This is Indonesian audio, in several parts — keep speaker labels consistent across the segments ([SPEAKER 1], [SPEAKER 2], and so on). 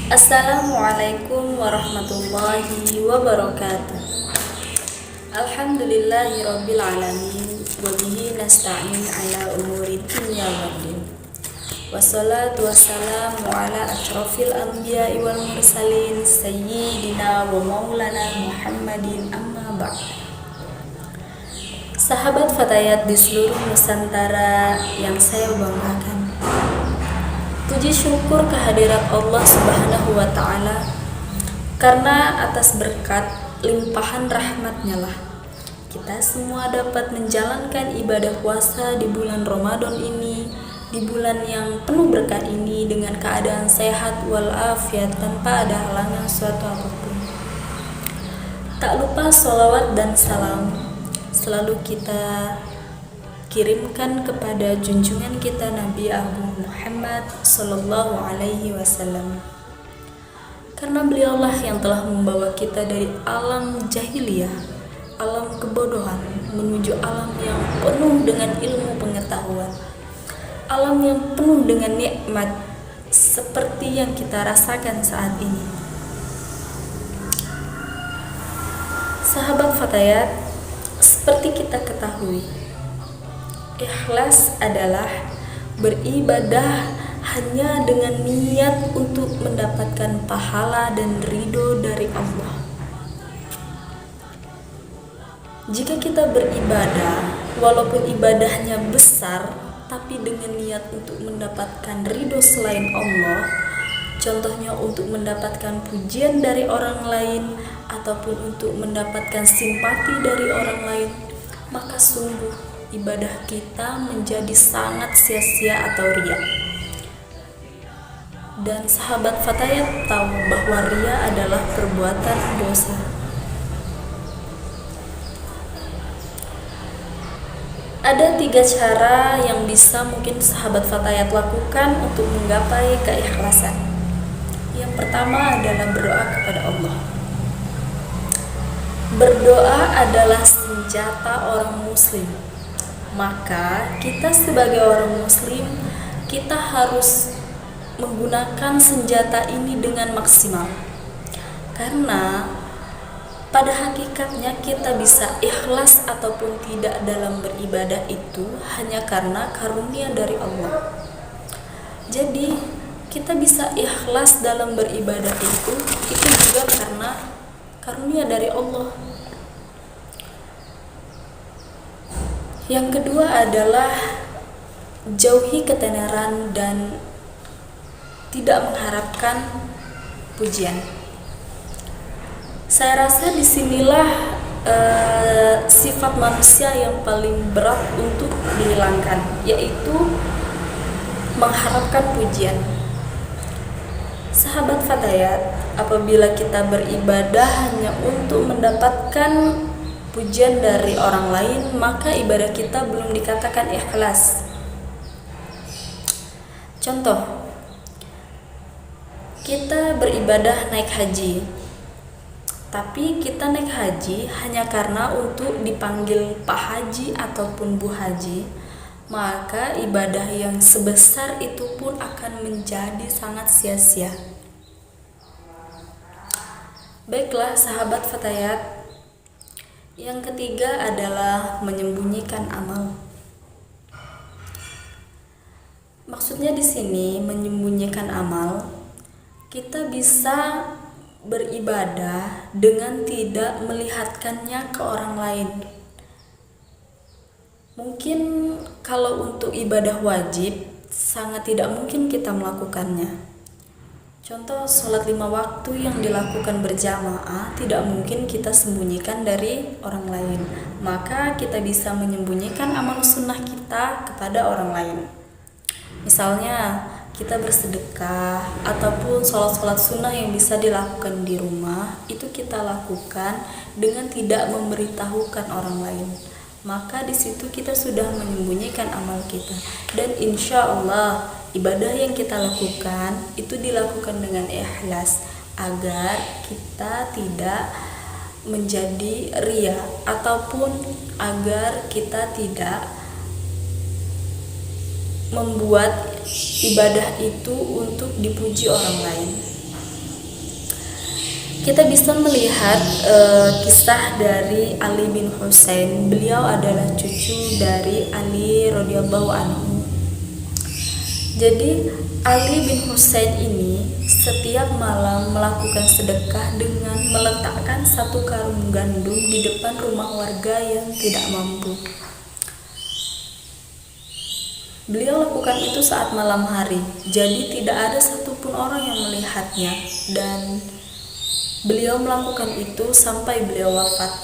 [SPEAKER 1] Assalamualaikum warahmatullahi wabarakatuh. Alhamdulillahirabbil alamin wa bihi nasta'in ala umuri dunya waddin. Wassalatu wassalamu ala asyrafil anbiya'i wal mursalin sayyidina wa maulana Muhammadin amma ba'd. Sahabat Fatayat di seluruh Nusantara yang saya banggakan, puji syukur kehadirat Allah Subhanahu wa Ta'ala, karena atas berkat limpahan rahmatnya lah kita semua dapat menjalankan ibadah puasa di bulan Ramadan ini, di bulan yang penuh berkah ini dengan keadaan sehat walafiat tanpa ada halangan suatu apapun. Tak lupa sholawat dan salam selalu kita kirimkan kepada junjungan kita Nabi Agung Muhammad Sallallahu Alaihi Wasallam, karena beliaulah yang telah membawa kita dari alam jahiliyah, alam kebodohan, menuju alam yang penuh dengan ilmu pengetahuan, alam yang penuh dengan nikmat seperti yang kita rasakan saat ini. Sahabat Fatayat, seperti kita ketahui, ikhlas adalah beribadah hanya dengan niat untuk mendapatkan pahala dan ridho dari Allah. Jika kita beribadah, walaupun ibadahnya besar, tapi dengan niat untuk mendapatkan ridho selain Allah, contohnya untuk mendapatkan pujian dari orang lain ataupun untuk mendapatkan simpati dari orang lain, maka sungguh ibadah kita menjadi sangat sia-sia atau riya. Dan sahabat Fatayat tahu bahwa riya adalah perbuatan dosa. Ada 3 cara yang bisa mungkin sahabat Fatayat lakukan untuk menggapai keikhlasan. Yang pertama adalah berdoa kepada Allah. Berdoa adalah senjata orang muslim. Maka kita sebagai orang muslim, kita harus menggunakan senjata ini dengan maksimal. Karena pada hakikatnya kita bisa ikhlas ataupun tidak dalam beribadah itu hanya karena karunia dari Allah. Jadi kita bisa ikhlas dalam beribadah itu juga karena karunia dari Allah. Yang kedua adalah jauhi ketenaran dan tidak mengharapkan pujian. Saya rasa disinilah sifat manusia yang paling berat untuk dihilangkan, yaitu mengharapkan pujian. Sahabat Fatayat, apabila kita beribadah hanya untuk mendapatkan pujian dari orang lain, maka ibadah kita belum dikatakan ikhlas. Contoh, kita beribadah naik haji, tapi kita naik haji hanya karena untuk dipanggil Pak Haji ataupun Bu Haji, maka ibadah yang sebesar itu pun akan menjadi sangat sia-sia. Baiklah sahabat Fatayat, yang ketiga adalah menyembunyikan amal. Maksudnya di sini menyembunyikan amal, kita bisa beribadah dengan tidak melihatkannya ke orang lain. Mungkin kalau untuk ibadah wajib sangat tidak mungkin kita melakukannya. Contoh sholat 5 waktu yang dilakukan berjamaah tidak mungkin kita sembunyikan dari orang lain. Maka kita bisa menyembunyikan amal sunnah kita kepada orang lain. Misalnya kita bersedekah ataupun sholat-sholat sunnah yang bisa dilakukan di rumah, itu kita lakukan dengan tidak memberitahukan orang lain. Maka di situ kita sudah menyembunyikan amal kita. Dan insya Allah ibadah yang kita lakukan itu dilakukan dengan ikhlas, agar kita tidak menjadi riya ataupun agar kita tidak membuat ibadah itu untuk dipuji orang lain. kita bisa melihat kisah dari Ali bin Husain. Beliau adalah cucu dari Ali radhiyallahu anhu. Jadi Ali bin Husain ini setiap malam melakukan sedekah dengan meletakkan satu karung gandum di depan rumah warga yang tidak mampu. Beliau lakukan itu saat malam hari, jadi tidak ada satupun orang yang melihatnya, dan beliau melakukan itu sampai beliau wafat.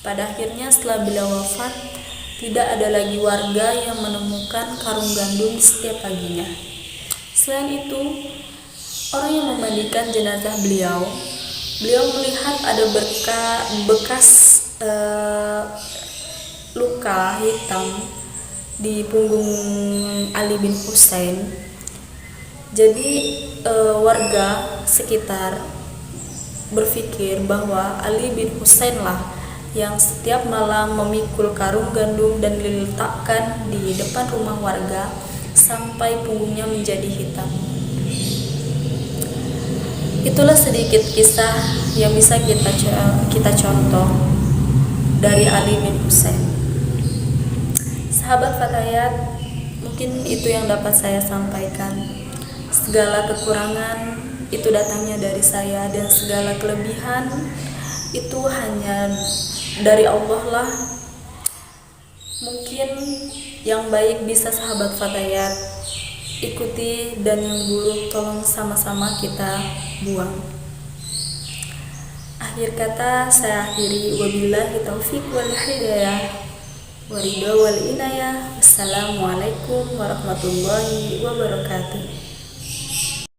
[SPEAKER 1] Pada akhirnya setelah beliau wafat, tidak ada lagi warga yang menemukan karung gandum setiap paginya. Selain itu, orang yang memandikan jenazah beliau melihat ada bekas luka hitam di punggung Ali bin Husain. Jadi warga sekitar berpikir bahwa Ali bin Husain lah yang setiap malam memikul karung gandum dan diletakkan di depan rumah warga sampai punggungnya menjadi hitam. Itulah sedikit kisah yang bisa kita contoh dari Ali bin Husain. Sahabat Fatayat, mungkin itu yang dapat saya sampaikan. Segala kekurangan itu datangnya dari saya, dan segala kelebihan itu hanya dari Allah lah. Mungkin yang baik bisa sahabat Fatayat ikuti, dan yang buruk tolong sama-sama kita buang. Akhir kata saya akhiri, wabillahi taufiq wal hidayah waridha wal inayah. Wassalamualaikum warahmatullahi wabarakatuh.